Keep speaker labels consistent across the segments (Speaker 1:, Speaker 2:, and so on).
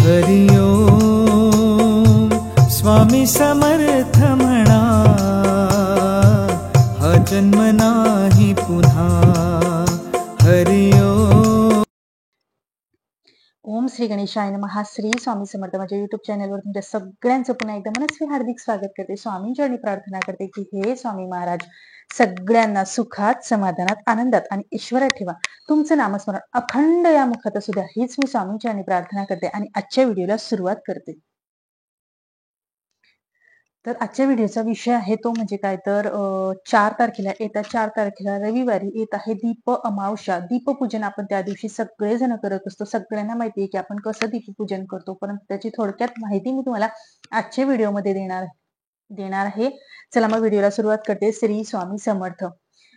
Speaker 1: हरि ओम स्वामी समर्थ म्हणा, हा जन्म नाही पुन्हा। हरि ओम।
Speaker 2: ओम श्री गणेशाय नमः। श्री स्वामी समर्थ माझ्या युट्यूब चॅनलवर तुमच्या सगळ्यांचं पुन्हा एकदा मनस्वी हार्दिक स्वागत करते। स्वामींचरणी प्रार्थना करते की हे स्वामी महाराज सगळ्यांना सुखात, समाधानात, आनंदात आणि ईश्वरात ठेवा। तुमचं नामस्मरण अखंड या मुखात असू द्या, हीच मी स्वामींचरणी प्रार्थना करते आणि आजच्या व्हिडिओला सुरुवात करते। तर आजच्या व्हिडिओचा विषय आहे तो म्हणजे काय तर 4 तारखेला येत्या 4 तारखेला रविवारी येत आहे दीप अमावस्या। दीपपूजन आपण त्या दिवशी सगळेजण करत असतो। सगळ्यांना माहिती आहे की आपण कसं दीपपूजन करतो, परंतु त्याची थोडक्यात माहिती मी तुम्हाला आजच्या व्हिडिओमध्ये देणार आहे। चला मग व्हिडिओला सुरुवात करते। श्री स्वामी समर्थ।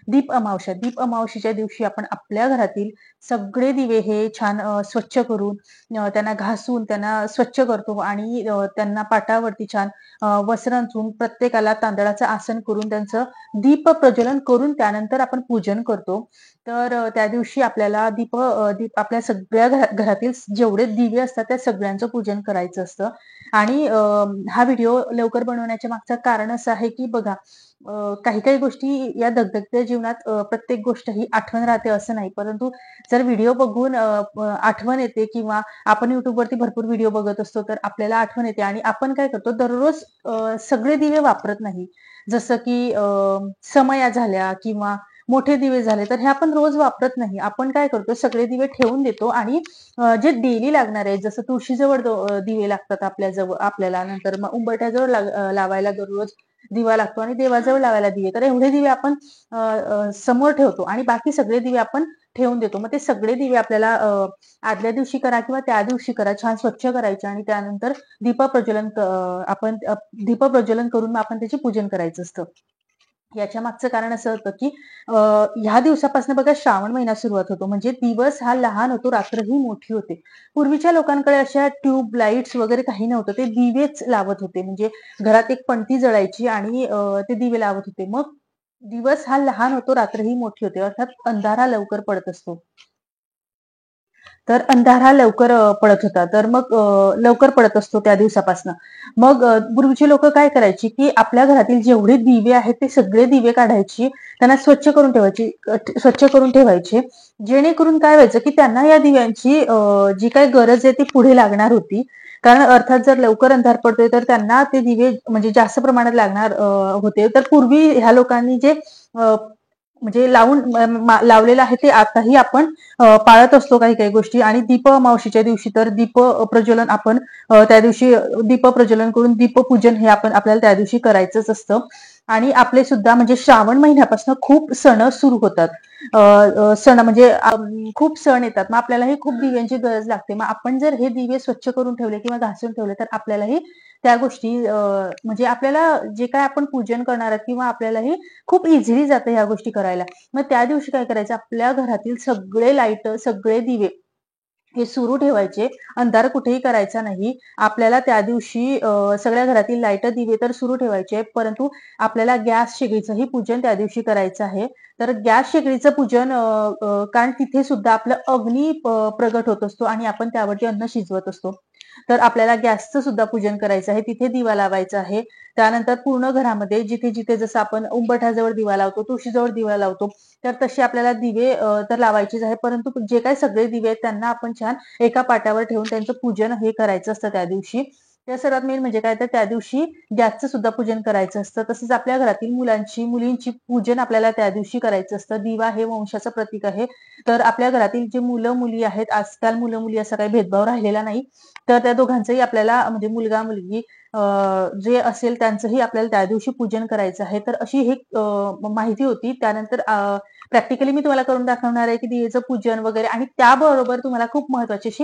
Speaker 2: दीप अमावस्या। दीप अमावस्येच्या दिवशी आपण आपल्या घरातील सगळे दिवे हे छान स्वच्छ करून त्यांना घासून त्यांना स्वच्छ करतो आणि त्यांना पाटावरती छान वस्त्र अंथरून प्रत्येकाला तांदळाचं आसन करून त्यांचं दीप प्रज्वलन करून त्यानंतर आपण पूजन करतो। तर त्या दिवशी आपल्याला दीप आपल्या सगळ्या घरातील जेवढे दिवे असतात त्या सगळ्यांचं पूजन करायचं असतं। आणि हा व्हिडिओ लवकर बनवण्याच्या मागचं कारण असं आहे की बघा, काही काही गोष्टी या दगदगत्या जीवनात प्रत्येक गोष्ट ही आठवण राहते असं नाही, परंतु जर व्हिडिओ बघून आठवण येते किंवा आपण युट्यूबवरती भरपूर व्हिडिओ बघत असतो तर आपल्याला आठवण येते आणि आपण काय करतो दररोज सगळे दिवे वापरत नाही। जसं की समया झाल्या किंवा मोठे दिवे झाले तर हे आपण रोज वापरत नाही। आपण काय करतो सगळे दिवे ठेवून देतो आणि जे डेली लागणार आहे, जसं तुळशीजवळ दिवे लागतात आपल्याला, नंतर मग उंबरठ्याजवळ लावायला दररोज दिवा लागतो आणि देवाजवळ लावायला दिवे, तर एवढे दिवे आपण समोर ठेवतो आणि बाकी सगळे दिवे आपण ठेवून देतो। मग ते सगळे दिवे आपल्याला आदल्या दिवशी करा किंवा त्या दिवशी करा, छान स्वच्छ करायचे आणि त्यानंतर दीपप्रज्वलन करून आपण त्याचे पूजन करायचं असतं। याच्या मागचं कारण असं होतं की ह्या दिवसापासून बघा श्रावण महिना सुरुवात होतो, म्हणजे दिवस हा लहान होतो, रात्र ही मोठी होते। पूर्वीच्या लोकांकडे अशा ट्यूब लाईट्स वगैरे काही नव्हतं, ते दिवेच लावत होते, म्हणजे घरात एक पणती जळायची आणि ते दिवे लावत होते। मग दिवस हा लहान होतो, रात्र ही मोठी होते, अर्थात अंधारा लवकर पडत असतो। तर अंधारा लवकर पडत होता, तर मग लवकर पडत असतो त्या दिवसापासून। मग पूर्वीचे लोक काय करायची की आपल्या घरातील जेवढे दिवे आहेत ते सगळे दिवे काढायची, त्यांना स्वच्छ करून ठेवायचे, जेणेकरून काय व्हायचं की त्यांना या दिव्यांची जी काही गरज आहे ती पुढे लागणार होती। कारण अर्थात जर लवकर अंधार पडतोय तर त्यांना ते दिवे म्हणजे जास्त प्रमाणात लागणार होते। तर पूर्वी ह्या लोकांनी जे म्हणजे लावलेलं आहे ते आताही आपण पाळत असतो काही काही गोष्टी। आणि दीप अमावस्येच्या दिवशी तर दीप प्रज्वलन आपण त्या दिवशी दीप प्रज्वलन करून दीपपूजन हे आपल्याला त्या दिवशी करायचंच असतं। आणि आपले सुद्धा म्हणजे श्रावण महिन्यापासून खूप सण सुरू होतात, सण म्हणजे खूप सण येतात, मग आपल्यालाही खूप दिव्यांची गरज लागते। मग आपण जर हे दिवे स्वच्छ करून ठेवले किंवा घासून ठेवले तर आपल्यालाही त्या गोष्टी म्हणजे आपल्याला जे काय आपण पूजन करणार आहोत किंवा आपल्यालाही खूप इझिली जातं ह्या गोष्टी करायला। मग त्या दिवशी काय करायचं, आपल्या घरातील सगळे लाईट, सगळे दिवे हे सुरू ठेवायचे, अंधार कुठेही करायचा नाही। आपल्याला त्या दिवशी सगळ्या घरातील लाईट दिवे तर सुरू ठेवायचे, परंतु आपल्याला गॅस शेगडीचंही पूजन त्या दिवशी करायचं आहे। तर गॅस शेगडीचं पूजन कारण तिथे सुद्धा आपलं अग्नी प्रगट होत असतो आणि आपण त्यावरती अन्न शिजवत असतो, तर आपल्याला गॅसचं सुद्धा पूजन करायचं आहे, तिथे दिवा लावायचा आहे। त्यानंतर पूर्ण घरामध्ये जिथे जिथे जसं आपण उंबरठ्याजवळ दिवा लावतो, तुळशीजवळ दिवा लावतो, तर तसे आपल्याला दिवे तर लावायचेच आहे, परंतु जे काही सगळे दिवे आहेत त्यांना आपण छान एका पाटावर ठेवून त्यांचं पूजन हे करायचं असतं त्या दिवशी। त्या सर्वात मेन म्हणजे काय तर त्या दिवशी गॅसचं सुद्धा पूजन करायचं असतं। तसंच आपल्या घरातील मुलींची पूजन आपल्याला त्या दिवशी करायचं असतं। दिवा हे वंशाचं प्रतीक आहे, तर आपल्या घरातील जे मुलं मुली आहेत, आजकाल मुलं मुली असा काही भेदभाव राहिलेला नाही, तर त्या दोघांचंही आपल्याला म्हणजे मुलगा मुलगी जे असेल त्यांचंही आपल्याला त्या दिवशी पूजन करायचं आहे। तर अशी ही माहिती होती। त्यानंतर प्रॅक्टिकली मी तुम्हाला करून दाखवणार आहे की दिवेचं पूजन वगैरे, आणि त्याबरोबर तुम्हाला खूप महत्वाची अशी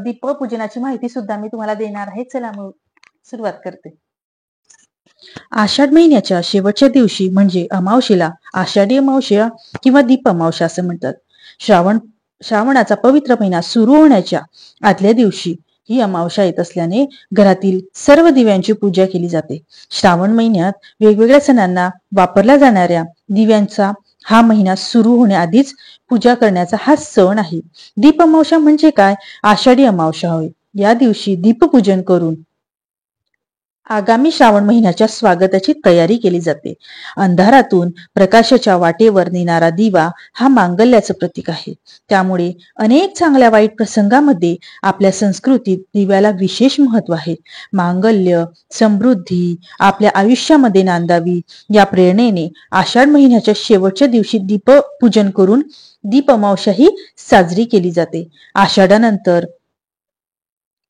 Speaker 2: दीपपूजनाची माहिती सुद्धा मी तुम्हाला देणार आहे। चला मग सुरुवात करते। आषाढ महिन्याच्या शेवटच्या दिवशी म्हणजे अमावस्येला आषाढी अमावस्या किंवा दीप अमावस्या असं म्हणतात। श्रावणाचा पवित्र महिना सुरू होण्याच्या आदल्या दिवशी ही अमावस्या येत असल्याने घरातील सर्व दिव्यांची पूजा केली जाते। श्रावण महिन्यात वेगवेगळ्या सणांना वापरल्या जाणाऱ्या दिव्यांचा हा महिना सुरू होण्याआधीच पूजा करण्याचा हा सण आहे। दीप अमावस्या म्हणजे काय? आषाढी अमावस्या होय। या दिवशी दीपपूजन करून आगामी श्रावण महिन्याच्या स्वागताची तयारी केली जाते. अंधारातून प्रकाशाच्या वाटेवर नेणारा दिवा हा मांगल्याचं प्रतीक आहे. त्यामुळे अनेक चांगल्या वाईट प्रसंगामध्ये आपल्या संस्कृतीत दिव्याला विशेष महत्व आहे. मांगल्य, समृद्धी आपल्या आयुष्यामध्ये नांदावी या प्रेरणेने आषाढ महिन्याच्या शेवटच्या दिवशी दीपपूजन करून दीप अमावस्या ही साजरी केली जाते.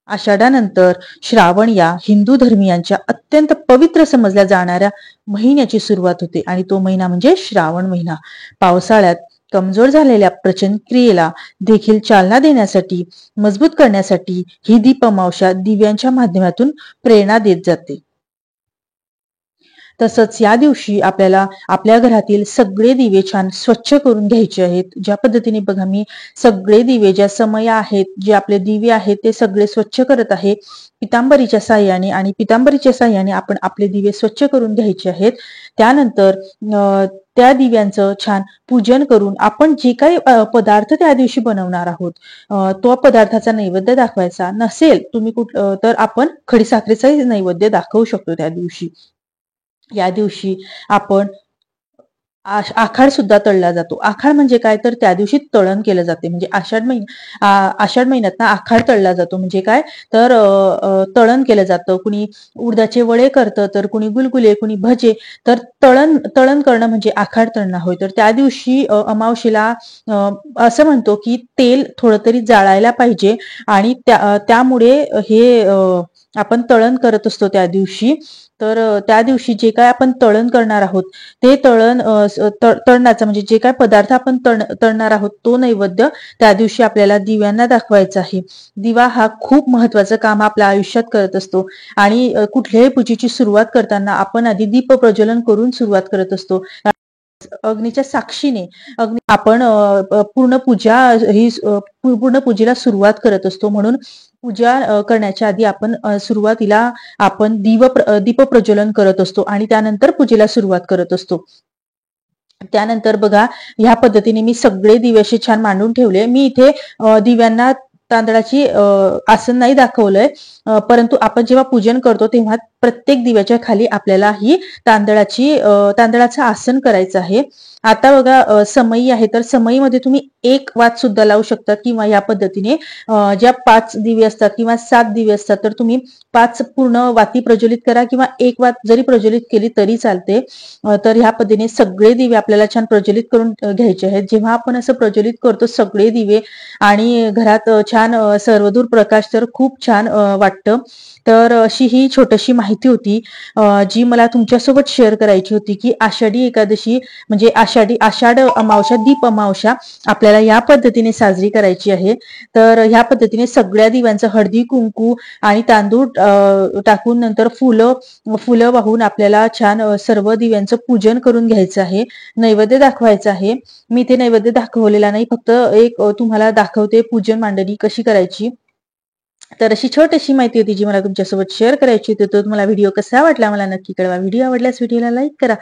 Speaker 2: आषाढानंतर श्रावण या हिंदू धर्मियांच्या अत्यंत पवित्र समजल्या जाणाऱ्या महिन्याची सुरुवात होते आणि तो महिना म्हणजे श्रावण महिना. पावसाळ्यात कमजोर झालेल्या पचन क्रियेला देखील चालना देण्यासाठी, मजबूत करण्यासाठी ही दीप अमावस्या दिव्यांच्या माध्यमातून प्रेरणा देत जाते. तसंच या दिवशी आपल्याला आपल्या घरातील सगळे दिवे छान स्वच्छ करून घ्यायचे आहेत. ज्या पद्धतीने बघा मी सगळे दिवे, ज्या समय आहेत, जे आपले दिवे आहेत ते सगळे स्वच्छ करत आहे पितांबरीच्या साह्याने आपण आपले दिवे स्वच्छ करून घ्यायचे आहेत. त्यानंतर त्या दिव्यांचं छान पूजन करून आपण जे काही पदार्थ त्या दिवशी बनवणार आहोत तो पदार्थाचा नैवेद्य दाखवायचा. नसेल तुम्ही तर आपण खडीसाखरेचा नैवेद्य दाखवू शकतो त्या दिवशी. या दिवशी आपण आखाड सुद्धा तळला जातो. आखाड म्हणजे काय, तर त्या दिवशी तळण केलं जाते. म्हणजे आषाढ महिन्यात ना आखाड तळला जातो. म्हणजे काय, तर तळण केलं जातं. कुणी उडदाचे वडे करतं, तर कुणी गुलगुले, कुणी भजे. तर तळण करणं म्हणजे आखाड तळणं होय. तर त्या दिवशी अमावस्येला असं म्हणतो की तेल थोडं तरी जाळायला पाहिजे आणि त्यामुळे हे आपण तळण करत असतो त्या दिवशी. तर त्या दिवशी जे काय आपण तळण करणार आहोत ते तळणाचं म्हणजे जे काय पदार्थ आपण तळणार आहोत तो नैवेद्य त्या दिवशी आपल्याला दिव्यांना दाखवायचा आहे. दिवा हा खूप महत्वाचं काम आपल्या आयुष्यात करत असतो आणि कुठल्याही पूजेची सुरुवात करताना आपण आधी दीप प्रज्वलन करून सुरुवात करत असतो. अग्नीच्या साक्षीने आपण पूर्ण पूजेला सुरुवात करत असतो. म्हणून पूजा करण्याच्या आधी आपण सुरुवातीला आपण दीप प्रज्वलन करत असतो आणि त्यानंतर पूजेला सुरुवात करत असतो. त्यानंतर बघा ह्या पद्धतीने मी सगळे दिवे असे छान मांडून ठेवले. मी इथे दिव्यांना तांदळाची आसन नाही दाखवलंय, परंतु आपण जेव्हा पूजन करतो तेव्हा प्रत्येक दिव्याच्या खाली आपल्याला ही तांदळाचं आसन करायचं आहे. आता बघा समई आहे, तर समईमध्ये तुम्ही एक वात सुद्धा लावू शकता किंवा या पद्धतीने ज्या 5 दिवे असतात किंवा 7 दिवे असतात तर तुम्ही 5 पूर्ण वाती प्रज्वलित करा किंवा एक वात जरी प्रज्वलित केली तरी चालते. तर ह्या पद्धतीने सगळे दिवे आपल्याला छान प्रज्वलित करून घ्यायचे आहेत. जेव्हा आपण असं प्रज्वलित करतो सगळे दिवे आणि घरात छान सर्वदूर प्रकाश तर खूप छान वाटतं. तर अशी ही छोटीशी माहिती होती जी मला तुमच्यासोबत शेअर करायची होती की आषाढी एकादशी म्हणजे आषाढ अमावस्या, दीप अमावस्या आपल्याला या पद्धतीने साजरी करायची आहे. तर ह्या पद्धतीने सगळ्या दिव्यांचं हळदी कुंकू आणि तांदूळ टाकून नंतर फुलं वाहून आपल्याला छान सर्व दिव्यांचं पूजन करून घ्यायचं आहे. नैवेद्य दाखवायचं आहे. मी ते नैवेद्य दाखवलेला नाही, फक्त एक तुम्हाला दाखवते पूजन मांडणी कशी करायची. तर अशी छोटीशी माहिती होती जी मला तुमच्यासोबत शेअर करायची होती. तर तुम्हाला व्हिडिओ कसा वाटला मला नक्की कळवा. व्हिडिओ आवडल्यास व्हिडिओला लाईक करा,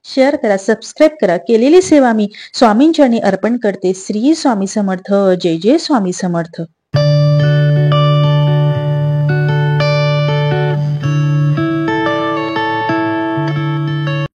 Speaker 2: शेअर करा, सबस्क्राईब करा. केलेली सेवा मी स्वामींचरणी अर्पण करते. श्री स्वामी समर्थ. जय जय स्वामी समर्थ.